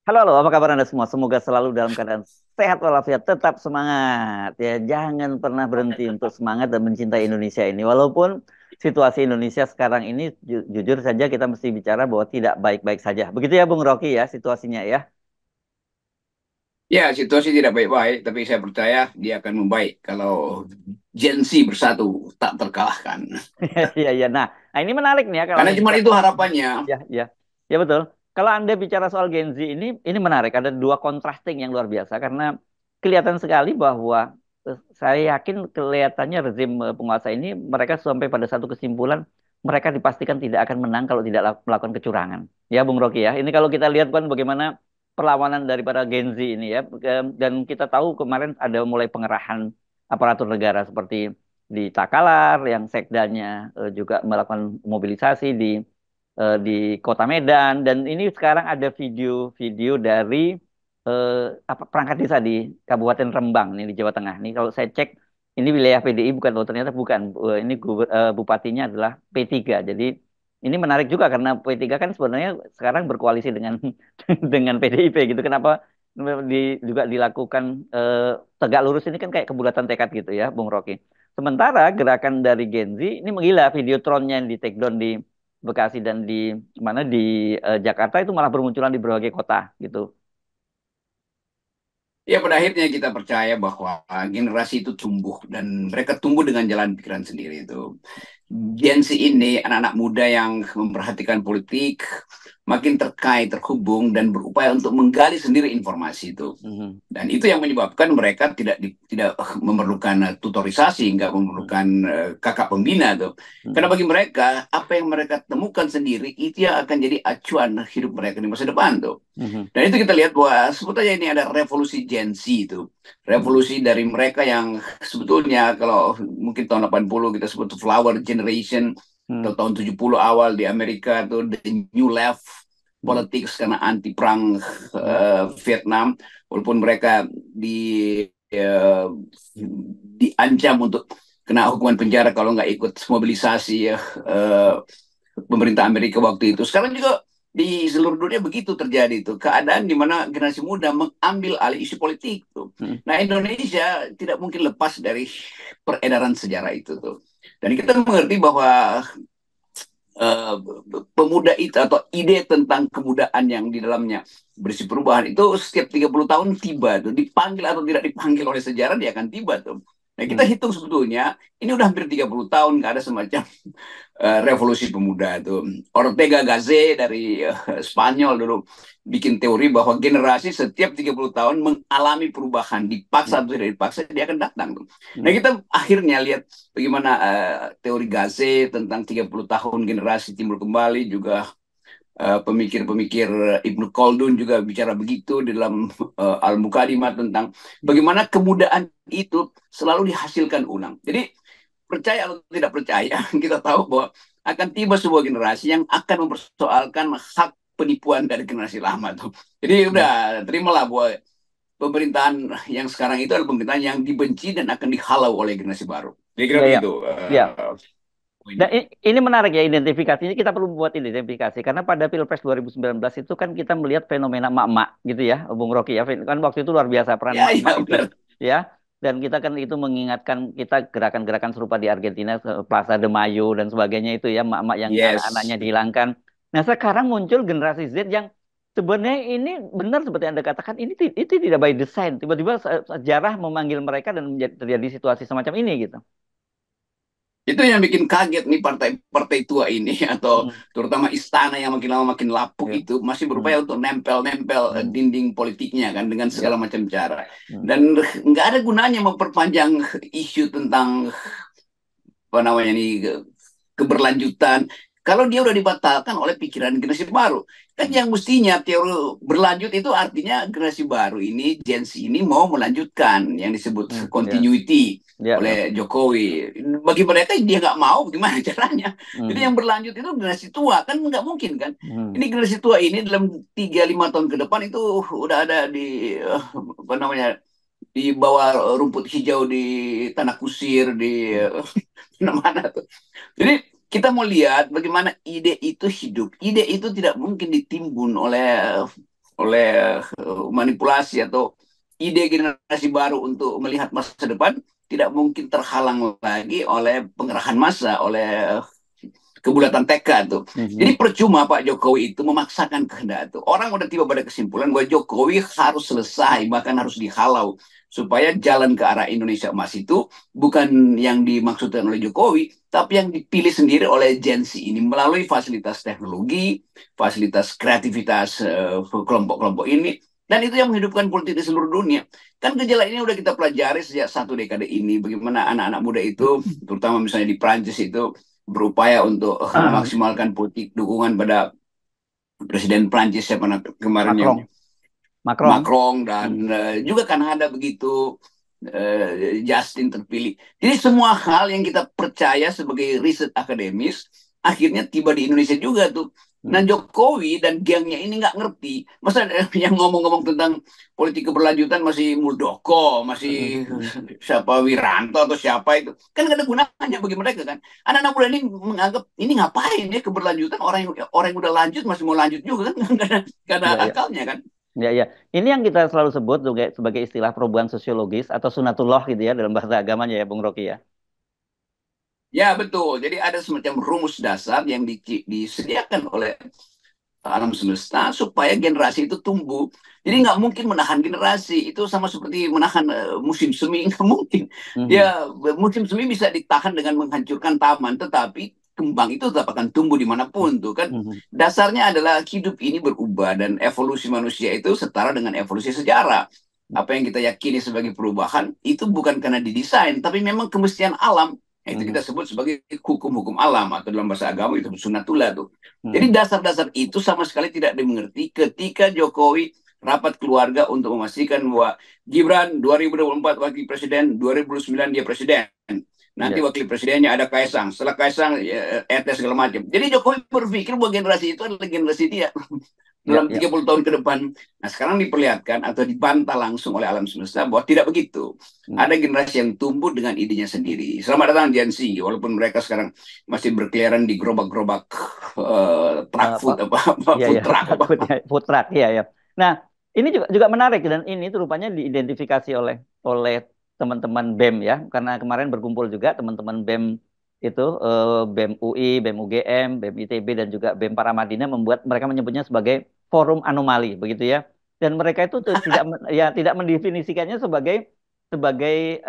Halo, halo, apa kabar Anda semua? Semoga selalu dalam keadaan sehat walafiat, tetap semangat ya. Jangan pernah berhenti untuk semangat dan mencintai Indonesia ini. Walaupun situasi Indonesia sekarang ini jujur saja kita mesti bicara bahwa tidak baik-baik saja. Begitu ya Bung Rocky ya situasinya ya. Ya, situasi tidak baik-baik, tapi saya percaya dia akan membaik kalau Gen Z bersatu tak terkalahkan. Iya, iya. Nah, ini menarik nih ya kalau Karena Anda cuma bicara. itu harapannya. Ya, ya. Ya betul. Kalau Anda bicara soal Gen Z ini menarik. Ada dua contrasting yang luar biasa karena kelihatan sekali bahwa saya yakin kelihatannya rezim penguasa ini mereka sampai pada satu kesimpulan mereka dipastikan tidak akan menang kalau tidak melakukan kecurangan. Ya, Bung Rocky ya. Ini kalau kita lihat kan bagaimana perlawanan daripada Gen Z ini ya. Dan kita tahu kemarin ada mulai pengerahan aparatur negara seperti di Takalar yang sekdanya juga melakukan mobilisasi di Kota Medan dan ini sekarang ada video-video dari eh, apa perangkat desa di Kabupaten Rembang nih di Jawa Tengah. Nih kalau saya cek ini wilayah PDI bukan, oh ternyata bukan. Ini bupatinya adalah P3. Jadi ini menarik juga karena P3 kan sebenarnya sekarang berkoalisi dengan dengan PDIP gitu. Kenapa juga dilakukan tegak lurus ini kan kayak kebulatan tekad gitu ya, Bung Rocky. Sementara gerakan dari Gen Z ini menggila, videotronnya yang di take down di Bekasi dan di mana di Jakarta itu malah bermunculan di berbagai kota gitu. Ya, pada akhirnya kita percaya bahwa generasi itu tumbuh dan mereka tumbuh dengan jalan pikiran sendiri itu. Gen Z ini anak-anak muda yang memperhatikan politik, makin terkait, terhubung, dan berupaya untuk menggali sendiri informasi itu. Mhm. Dan itu yang menyebabkan mereka tidak memerlukan tutorisasi, nggak memerlukan kakak pembina tuh. Karena Mhm. bagi mereka, apa yang mereka temukan sendiri itu yang akan jadi acuan hidup mereka di masa depan tuh. Mhm. Dan itu kita lihat bahwa sebetulnya ini ada revolusi Gen Z itu. Mhm. Revolusi dari mereka yang sebetulnya kalau mungkin tahun 80 kita sebut flower generation, atau Mhm. tahun 70 awal di Amerika tuh the new left Mhm. politics karena anti perang Mhm. Vietnam, walaupun mereka eh, diancam untuk kena hukuman penjara kalau nggak ikut mobilisasi ya, pemerintah Amerika waktu itu. Sekarang juga di seluruh dunia begitu terjadi itu keadaan di mana generasi muda mengambil alih isu politik tuh. Mhm. Nah, Indonesia tidak mungkin lepas dari peredaran sejarah itu tuh. Dan kita mengerti bahwa eh, pemuda itu atau ide tentang kemudaan yang di dalamnya berisi perubahan itu setiap 30 tahun tiba tuh, dipanggil atau tidak dipanggil oleh sejarah dia akan tiba tuh. Nah, kita Mhm. hitung sebetulnya ini udah hampir 30 tahun nggak ada semacam revolusi pemuda itu. Ortega Gasset dari Spanyol dulu bikin teori bahwa generasi setiap 30 tahun mengalami perubahan, dipaksa Mhm. atau tidak dipaksa dia akan datang. Nah, Mhm. kita akhirnya lihat bagaimana teori Gasset tentang 30 tahun generasi timbul kembali, juga pemikir-pemikir Ibnu Khaldun juga bicara begitu di dalam Al-Muqaddimah tentang bagaimana kemudaan itu selalu dihasilkan ulang. Jadi percaya atau tidak percaya, kita tahu bahwa akan tiba sebuah generasi yang akan mempersoalkan hak penipuan dari generasi lama tuh. Jadi Mhm. udah terimalah bahwa pemerintahan yang sekarang itu adalah pemerintahan yang dibenci dan akan dihalau oleh generasi baru. Jadi kira Iya, ya. begitu Ya. Dan poinnya. ini menarik ya identifikasi ini kita perlu buat identifikasi karena pada Pilpres 2019 itu kan kita melihat fenomena emak-emak gitu ya, Bung Rocky ya. Kan waktu itu luar biasa peran Ya, emak-emak ya itu benar. ya. Dan kita kan itu mengingatkan kita gerakan-gerakan serupa di Argentina, Plaza de Mayo dan sebagainya itu ya, emak-emak yang anak-anaknya Yes. dihilangkan. Nah, sekarang muncul generasi Z yang sebenarnya ini benar seperti Anda katakan ini itu tidak by design. Tiba-tiba sejarah memanggil mereka dan terjadi situasi semacam ini gitu. Itu yang bikin kaget nih partai-partai tua ini atau Hmm. terutama istana yang makin lama makin lapuk Ya. itu masih berupaya Hmm. untuk nempel-nempel Hmm. dinding politiknya kan dengan Ya. segala macam cara. Hmm. Dan nggak ada gunanya memperpanjang isu tentang apa namanya nih keberlanjutan kalau dia udah dibatalkan oleh pikiran generasi baru. Kan Hmm. yang mestinya teori berlanjut itu artinya generasi baru ini, Gen Z ini mau melanjutkan yang disebut Hmm. Ya. continuity Ya. oleh Ya. Jokowi. Bagi mereka dia nggak mau, gimana caranya? Jadi Mhm. yang berlanjut itu generasi tua, kan nggak mungkin kan? Mhm. Ini generasi tua ini dalam 3-5 tahun ke depan itu udah ada di apa namanya, di bawah rumput hijau di tanah kusir di Mhm. mana-mana tuh. Jadi kita mau lihat bagaimana ide itu hidup. Ide itu tidak mungkin ditimbun oleh oleh manipulasi atau ide generasi baru untuk melihat masa depan tidak mungkin terhalang lagi oleh pengerahan massa, oleh kebulatan tekad tuh. Jadi Mhm. percuma Pak Jokowi itu memaksakan kehendak itu. Orang udah tiba pada kesimpulan bahwa Jokowi harus selesai, bahkan harus dihalau supaya jalan ke arah Indonesia Emas itu bukan yang dimaksudkan oleh Jokowi, tapi yang dipilih sendiri oleh Gen Z ini melalui fasilitas teknologi, fasilitas kreativitas kelompok-kelompok ini, dan itu yang menghidupkan politik di seluruh dunia. Kan gejala ini udah kita pelajari sejak 1 dekade ini, bagaimana anak-anak muda itu, terutama misalnya di Prancis itu, berupaya untuk memaksimalkan politik dukungan pada Presiden Prancis siapa kemarin yang Macron, Macron. Macron dan Hmm. juga Kanada begitu, Justin terpilih. Jadi semua hal yang kita percaya sebagai riset akademis akhirnya tiba di Indonesia juga tuh. Nah Hmm. Jokowi dan gengnya ini nggak ngerti. Masa yang ngomong-ngomong tentang politik keberlanjutan masih Muldoko, Hmm. masih Hmm. siapa Wiranto atau siapa itu. Kan nggak ada gunanya bagi mereka kan. Anak-anak muda ini menganggap ini ngapain ya keberlanjutan, orang yang udah lanjut masih mau lanjut juga kan. Nggak ada Ya, ya, akalnya kan. ya, ya. Ini yang kita selalu sebut sebagai istilah perubahan sosiologis atau sunatullah gitu ya dalam bahasa agamanya ya, Bung Rocky ya. Ya betul. Jadi ada semacam rumus dasar yang disediakan oleh alam semesta supaya generasi itu tumbuh. Jadi Hmm. nggak mungkin menahan generasi. Itu sama seperti menahan musim semi. Nggak mungkin. Hmm. Dia musim semi bisa ditahan dengan menghancurkan taman, tetapi kembang itu tetap akan tumbuh Hmm. dimanapun tuh kan. Hmm. Dasarnya adalah hidup ini berubah dan evolusi manusia itu setara dengan evolusi sejarah. Apa yang kita yakini sebagai perubahan itu bukan karena didesain, tapi memang kemestian alam. Nah, itu Hmm. kita sebut sebagai hukum-hukum alam atau dalam bahasa agama itu sunatullah tuh. Jadi Hmm. dasar-dasar itu sama sekali tidak dimengerti ketika Jokowi rapat keluarga untuk memastikan bahwa Gibran 2024 wakil presiden, 2009 dia presiden. Nanti Ya. wakil presidennya ada Kaisang. Setelah Kaisang, ETS segala macam. Jadi Jokowi berpikir bahwa generasi itu adalah generasi dia Ya, dalam ya. 30 tahun ke depan. Nah, sekarang diperlihatkan atau dibantah langsung oleh alam semesta bahwa tidak begitu. Hmm. Ada generasi yang tumbuh dengan idenya sendiri. Selamat datang Gen Z, walaupun mereka sekarang masih berkeliaran di gerobak-gerobak truck Apa? food apa Ya, food ya. truck apa. Takut ya. Food truck, ya, ya. Nah, ini juga juga menarik dan ini tuh rupanya diidentifikasi oleh oleh teman-teman BEM ya, karena kemarin berkumpul juga teman-teman BEM itu BEM UI, BEM UGM, BEM ITB dan juga BEM Paramadina membuat mereka menyebutnya sebagai forum anomali begitu ya. Dan mereka itu tuh ya tidak mendefinisikannya sebagai sebagai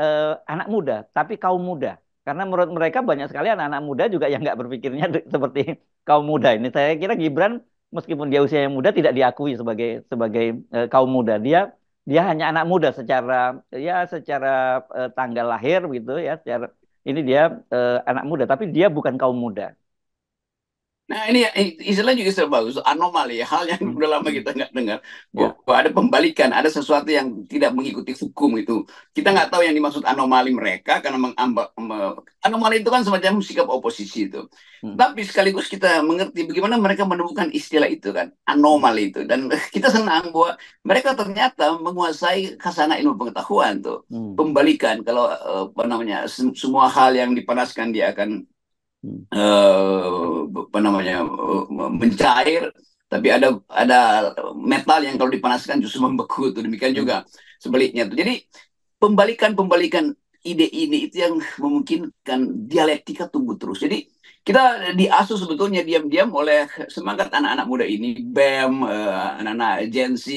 anak muda, tapi kaum muda. Karena menurut mereka banyak sekali anak-anak muda juga yang nggak berpikirnya seperti kaum muda ini. Saya kira Gibran meskipun dia usia yang muda tidak diakui sebagai sebagai kaum muda. Dia hanya anak muda secara ya secara tanggal lahir gitu ya. Secara ini dia anak muda, tapi dia bukan kaum muda. Nah ini istilah juga istilah bagus, anomali, hal yang Hmm. udah lama Hmm. kita nggak dengar. Ya. Bahwa ada pembalikan, ada sesuatu yang tidak mengikuti hukum itu. Kita Hmm. nggak tahu yang dimaksud anomali mereka, karena anomali itu kan semacam sikap oposisi itu. Hmm. Tapi sekaligus kita mengerti bagaimana mereka menemukan istilah itu kan, anomali itu. Dan kita senang bahwa mereka ternyata menguasai khasanah ilmu pengetahuan tuh. Hmm. Pembalikan, kalau apa namanya, semua hal yang dipanaskan dia akan Hmm. apa namanya mencair, tapi ada metal yang kalau dipanaskan justru membeku tuh. Demikian Hmm. juga sebaliknya tuh. Jadi pembalikan ide ini itu yang memungkinkan dialektika tumbuh terus. Jadi kita diasuh sebetulnya diam-diam oleh semangat anak-anak muda ini, BEM, anak-anak Gen Z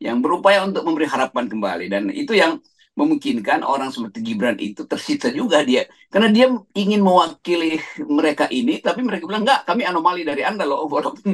yang berupaya untuk memberi harapan kembali, dan itu yang memungkinkan orang seperti Gibran itu tersita juga dia, karena dia ingin mewakili mereka ini, tapi mereka bilang enggak, kami anomali dari Anda loh, walaupun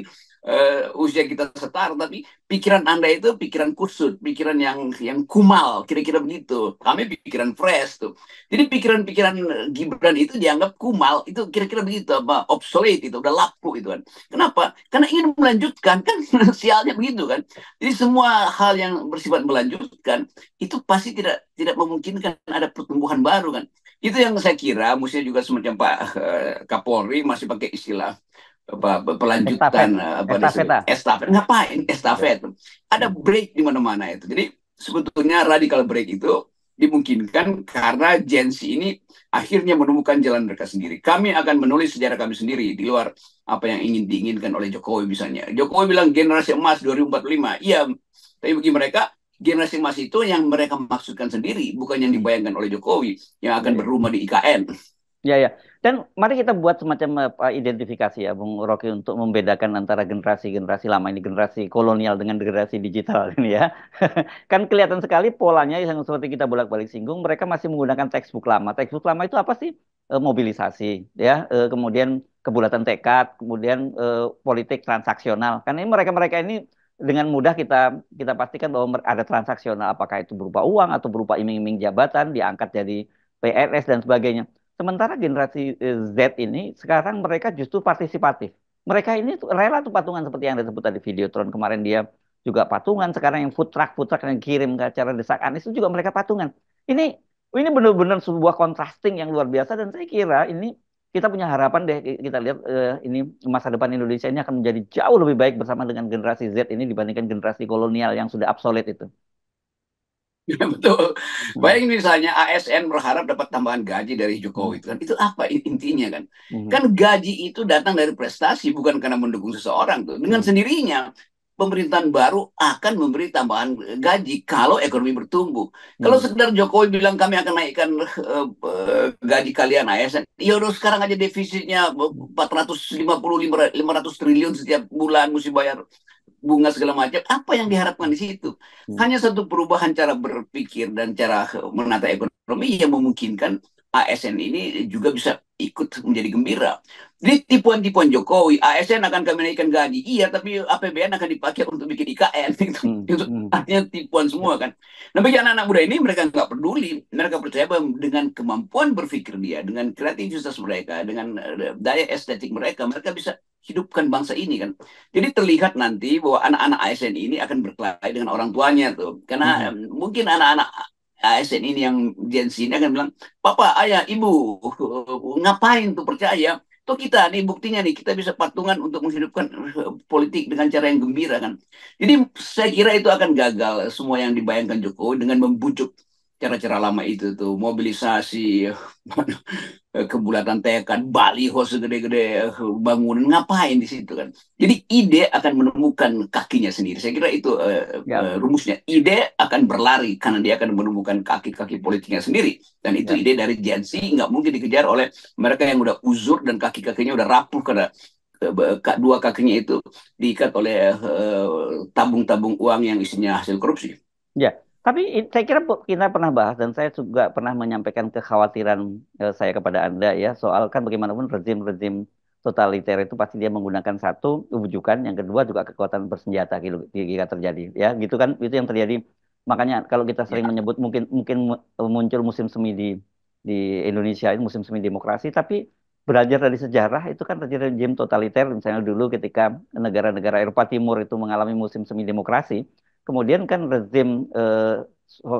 usia kita setara, tapi pikiran Anda itu pikiran kusut, pikiran yang kumal, kira-kira begitu. Kami pikiran fresh tuh. Jadi pikiran-pikiran Gibran itu dianggap kumal, itu kira-kira begitu, apa obsolete itu, udah laku itu kan. Kenapa? Karena ingin melanjutkan kan, sialnya begitu kan. Jadi semua hal yang bersifat melanjutkan itu pasti tidak tidak memungkinkan ada pertumbuhan baru kan. Itu yang saya kira mestinya juga semacam Pak Kapolri masih pakai istilah apa pelanjutan, Estafet, apa disebut estafeta. estafet. Ngapain Ya. estafet? Ada Hmm. break di mana-mana itu. Jadi sebetulnya radical break itu dimungkinkan karena Gen Z ini akhirnya menemukan jalan mereka sendiri. Kami akan menulis sejarah kami sendiri di luar apa yang ingin diinginkan oleh Jokowi misalnya. Jokowi bilang generasi emas 2045. Iya, tapi bagi mereka generasi emas itu yang mereka maksudkan sendiri, bukan yang Hmm. dibayangkan oleh Jokowi yang Ya, akan ya. berumah di IKN. Ya, ya. Dan mari kita buat semacam identifikasi ya, Bung Rocky, untuk membedakan antara generasi-generasi lama ini, generasi kolonial dengan generasi digital ini ya. Kan kelihatan sekali polanya yang seperti kita bolak-balik singgung, mereka masih menggunakan textbook lama. Textbook lama itu apa sih? Mobilisasi, ya, kemudian kebulatan tekad, kemudian politik transaksional. Karena ini mereka-mereka ini dengan mudah kita kita pastikan bahwa ada transaksional, apakah itu berupa uang atau berupa iming-iming jabatan, diangkat jadi PNS dan sebagainya. Sementara generasi Z ini sekarang mereka justru partisipatif. Mereka ini rela tuh patungan seperti yang disebut tadi Videotron kemarin, dia juga patungan. Sekarang yang food truck yang kirim ke acara Desak Anies itu juga mereka patungan. Ini ini benar-benar sebuah contrasting yang luar biasa, dan saya kira ini kita punya harapan deh, kita lihat ini masa depan Indonesia ini akan menjadi jauh lebih baik bersama dengan generasi Z ini dibandingkan generasi kolonial yang sudah obsolete itu. Ya, betul. Hmm. Bayangin misalnya ASN berharap dapat tambahan gaji dari Hmm. Jokowi itu kan. Itu apa intinya kan? Hmm. Kan gaji itu datang dari prestasi bukan karena mendukung seseorang tuh. Dengan Hmm. sendirinya pemerintahan baru akan memberi tambahan gaji kalau ekonomi bertumbuh. Kalau Hmm. sekedar Jokowi bilang kami akan naikkan gaji kalian ASN, ya udah sekarang aja defisitnya Hmm. 450 500 triliun setiap bulan mesti bayar bunga segala macam. Apa yang diharapkan di situ? Hmm. Hanya satu perubahan cara berpikir dan cara menata ekonomi yang memungkinkan ASN ini juga bisa ikut menjadi gembira. Jadi tipuan-tipuan Jokowi, ASN akan kami naikkan gaji. Iya, tapi APBN akan dipakai untuk bikin IKN. Hmm. Itu Hmm. artinya tipuan Ya. semua kan. Nah, bagi anak-anak muda ini mereka nggak peduli. Mereka percaya bahwa dengan kemampuan berpikir dia, dengan kreativitas mereka, dengan daya estetik mereka, mereka bisa hidupkan bangsa ini kan. Jadi terlihat nanti bahwa anak-anak ASN ini akan berkelahi dengan orang tuanya tuh. Karena Hmm. mungkin anak-anak ASN ini yang Gen Z ini akan bilang, Papa, Ayah, Ibu, ngapain tuh percaya? Tuh kita nih buktinya nih kita bisa patungan untuk menghidupkan politik dengan cara yang gembira kan. Jadi saya kira itu akan gagal semua yang dibayangkan Jokowi dengan membujuk cara-cara lama itu tuh mobilisasi kebulatan tekad, baliho segede-gede bangunan, ngapain di situ kan. Jadi ide akan menemukan kakinya sendiri. Saya kira itu Ya. rumusnya. Ide akan berlari karena dia akan menemukan kaki-kaki politiknya sendiri. Dan itu Ya. ide dari Gen Z, nggak mungkin dikejar oleh mereka yang udah uzur dan kaki-kakinya udah rapuh karena dua kakinya itu diikat oleh tabung-tabung uang yang isinya hasil korupsi. Ya, tapi saya kira kita pernah bahas dan saya juga pernah menyampaikan kekhawatiran saya kepada Anda ya, soal kan bagaimanapun rezim-rezim totaliter itu pasti dia menggunakan satu wujukan, yang kedua juga kekuatan bersenjata gitu jika terjadi ya, gitu kan, itu yang terjadi. Makanya kalau kita Ya, sering menyebut mungkin mungkin muncul musim semi di Indonesia ini musim semi demokrasi, tapi belajar dari sejarah itu kan terjadi rezim totaliter, misalnya dulu ketika negara-negara Eropa Timur itu mengalami musim semi demokrasi. Kemudian kan rezim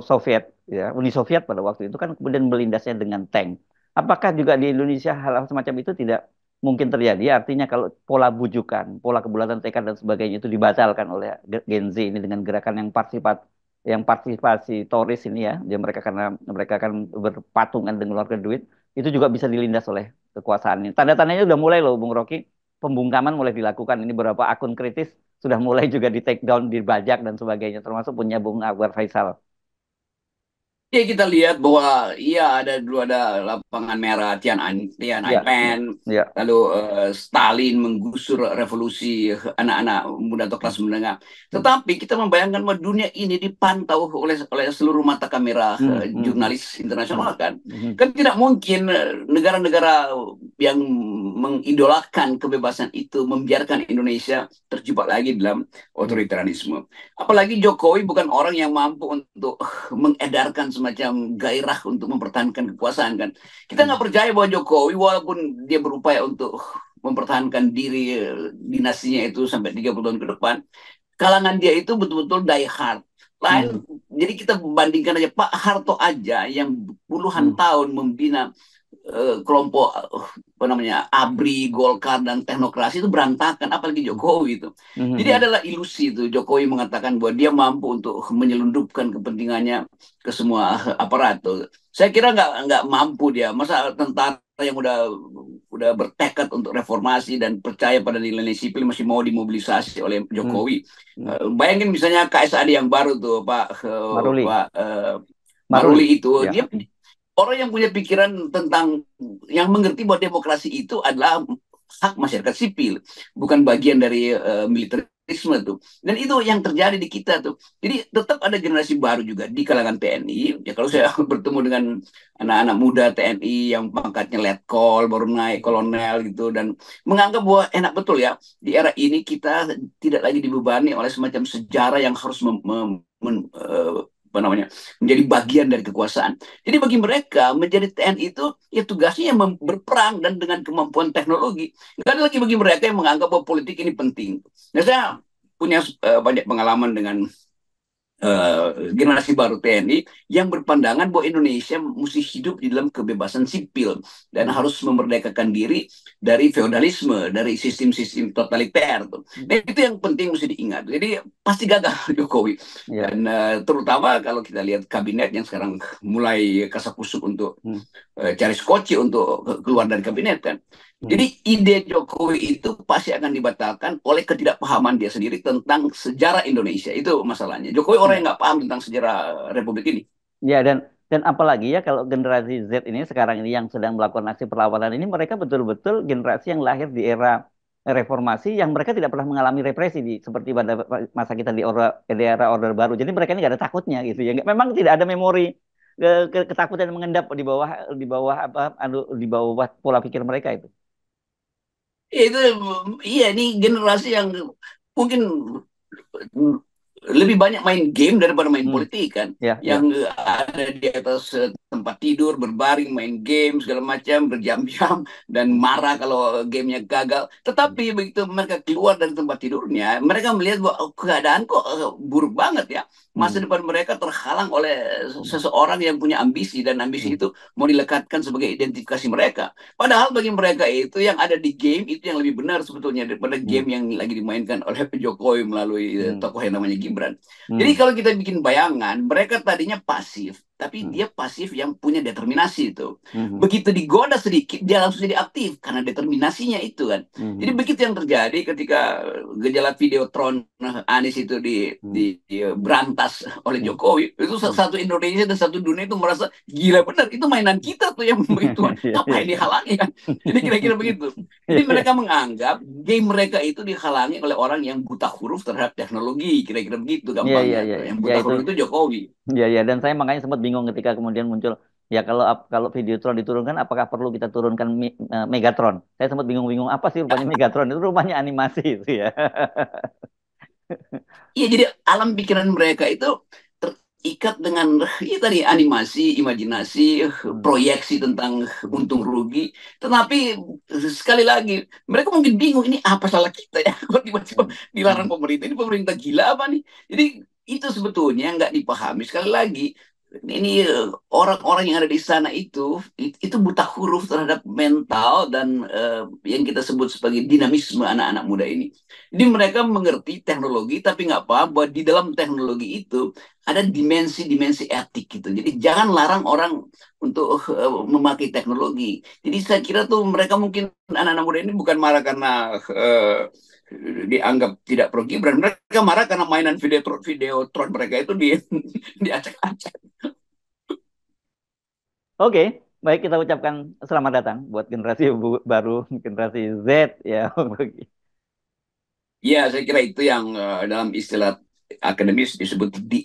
Soviet, ya, Uni Soviet pada waktu itu kan kemudian melindasnya dengan tank. Apakah juga di Indonesia hal-hal semacam itu tidak mungkin terjadi? Artinya kalau pola bujukan, pola kebulatan tekad dan sebagainya itu dibatalkan oleh Gen Z ini dengan gerakan yang partisipatoris ini ya, dia mereka karena mereka akan berpatungan dengan mengeluarkan duit, itu juga bisa dilindas oleh kekuasaan ini. Tanda-tandanya udah mulai loh, Bung Rocky. Pembungkaman mulai dilakukan. Ini beberapa akun kritis sudah mulai juga di take down, dibajak dan sebagainya, termasuk punya Bung Akbar Faisal. ya kita lihat bahwa iya dulu ada lapangan merah Ya, Tiananmen, ya, ya. lalu Stalin menggusur revolusi anak-anak muda atau kelas menengah. Hmm, Tetapi kita membayangkan bahwa dunia ini dipantau oleh seluruh mata kamera hmm, hmm, jurnalis internasional hmm, kan. hmm, Kan tidak mungkin negara-negara yang mengidolakan kebebasan itu membiarkan Indonesia terjebak lagi dalam hmm, otoritarianisme. Apalagi Jokowi bukan orang yang mampu untuk mengedarkan semacam gairah untuk mempertahankan kekuasaan kan. Kita hmm, nggak percaya bahwa Jokowi walaupun dia berupaya untuk mempertahankan diri dinastinya itu sampai 30 tahun ke depan, kalangan dia itu betul-betul die hard. hmm, Jadi kita bandingkan aja Pak Harto aja yang puluhan hmm, tahun membina kelompok apa namanya ABRI, Golkar dan teknokrasi itu berantakan, apalagi Jokowi itu. Jadi Mhm. adalah ilusi itu Jokowi mengatakan bahwa dia mampu untuk menyelundupkan kepentingannya ke semua aparat tuh. Saya kira nggak mampu dia. Masa tentara yang udah bertekad untuk reformasi dan percaya pada nilai-nilai sipil masih mau dimobilisasi oleh Mhm. Jokowi. Mhm. Bayangin misalnya KSAD yang baru tuh Maruli, Pak Maruli Maruli, itu, ya. dia orang yang punya pikiran tentang yang mengerti bahwa demokrasi itu adalah hak masyarakat sipil, bukan bagian dari militerisme tuh. Dan itu yang terjadi di kita tuh. Jadi tetap ada generasi baru juga di kalangan TNI. Ya kalau saya bertemu dengan anak-anak muda TNI yang pangkatnya letkol, baru naik kolonel gitu, dan menganggap bahwa enak betul ya di era ini kita tidak lagi dibebani oleh semacam sejarah yang harus apa namanya menjadi bagian dari kekuasaan. Jadi bagi mereka menjadi TNI itu ya tugasnya yang berperang dan dengan kemampuan teknologi. Nggak ada lagi bagi mereka yang menganggap bahwa politik ini penting. Nah, saya punya banyak pengalaman dengan generasi baru TNI yang berpandangan bahwa Indonesia mesti hidup di dalam kebebasan sipil dan Mhm. harus memerdekakan diri dari feodalisme, dari sistem-sistem totaliter tuh. Nah, itu yang penting mesti diingat. Jadi pasti gagal Jokowi. Ya. Dan terutama kalau kita lihat kabinet yang sekarang mulai kasakusuk untuk Mhm. cari skoci untuk keluar dari kabinet kan. Jadi Mhm. ide Jokowi itu pasti akan dibatalkan oleh ketidakpahaman dia sendiri tentang sejarah Indonesia. Itu masalahnya. Jokowi orang Ya. yang nggak paham tentang sejarah Republik ini. Ya, dan apalagi ya kalau generasi Z ini sekarang ini yang sedang melakukan aksi perlawanan ini, mereka betul-betul generasi yang lahir di era reformasi yang mereka tidak pernah mengalami represi seperti pada masa kita di era Orde Baru. Jadi mereka ini nggak ada takutnya gitu ya. Memang tidak ada memori ketakutan yang mengendap di bawah apa di bawah pola pikir mereka itu. Itu iya ini generasi yang mungkin lebih banyak main game daripada main Hmm, politik kan, ya, ya. yang ada di atas tempat tidur berbaring main game segala macam berjam-jam dan Hmm. marah kalau gamenya gagal. Tetapi begitu mereka keluar dari tempat tidurnya mereka melihat bahwa keadaan kok buruk banget ya, masa Hmm. depan mereka terhalang oleh Hmm. seseorang yang punya ambisi dan ambisi Hmm. itu mau dilekatkan sebagai identifikasi mereka. Padahal bagi mereka itu yang ada di game itu yang lebih benar sebetulnya daripada Hmm. game yang lagi dimainkan oleh Jokowi melalui Hmm. tokoh yang namanya Gibran. Jadi Hmm. kalau kita bikin bayangan, mereka tadinya pasif, tapi Hmm. dia pasif yang punya determinasi itu. Hmm. Begitu digoda sedikit, dia langsung jadi aktif karena determinasinya itu kan. Jadi Hmm. begitu yang terjadi ketika gejala Videotron Anies itu Hmm. berantas oleh Hmm. Jokowi, itu Hmm. satu Indonesia dan satu dunia itu merasa gila benar, itu mainan kita tuh yang begituan. Iya, iya, Ngapain iya. dihalangi kan? Jadi kira-kira begitu. Jadi mereka menganggap game mereka itu dihalangi oleh orang yang buta huruf terhadap teknologi, kira-kira begitu Iya, iya, gampangnya iya, tuh. iya. Yang Ya buta itu. huruf itu Jokowi. Ya, ya, dan saya makanya sempat bingung ketika kemudian muncul ya kalau Videotron diturunkan apakah perlu kita turunkan Megatron? Saya sempat bingung-bingung apa sih rupanya Megatron itu rupanya animasi itu ya. Iya, jadi alam pikiran mereka itu terikat dengan ya tadi animasi, imajinasi, Hmm. proyeksi tentang Hmm. untung rugi. Tetapi sekali lagi mereka mungkin bingung ini apa salah kita ya kok tiba-tiba Hmm. dilarang Hmm. pemerintah, ini pemerintah gila apa nih? Jadi itu sebetulnya nggak dipahami. Sekali lagi ini orang-orang yang ada di sana itu buta huruf terhadap mental dan yang kita sebut sebagai dinamisme anak-anak muda ini. Jadi mereka mengerti teknologi tapi nggak paham bahwa di dalam teknologi itu ada dimensi-dimensi etik gitu. Jadi jangan larang orang untuk memakai teknologi. Jadi saya kira tuh mereka mungkin anak-anak muda ini bukan marah karena dianggap tidak pro Gibran. Mereka marah karena mainan videotron mereka itu diacak-acak. Oke, baik kita ucapkan selamat datang buat generasi baru, generasi Z ya. Ya, saya kira itu yang dalam istilah akademis disebut the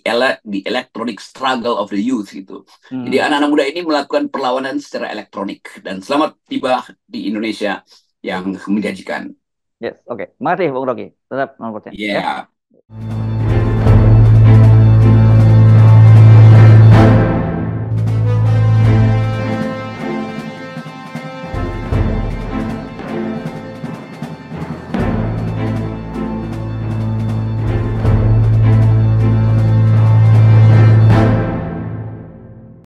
electronic struggle of the youth gitu. Jadi Hmm. anak-anak muda ini melakukan perlawanan secara elektronik dan selamat tiba di Indonesia yang menjanjikan. Yes, oke. Makasih Bung Rocky. Tetap 0% ya. Ya.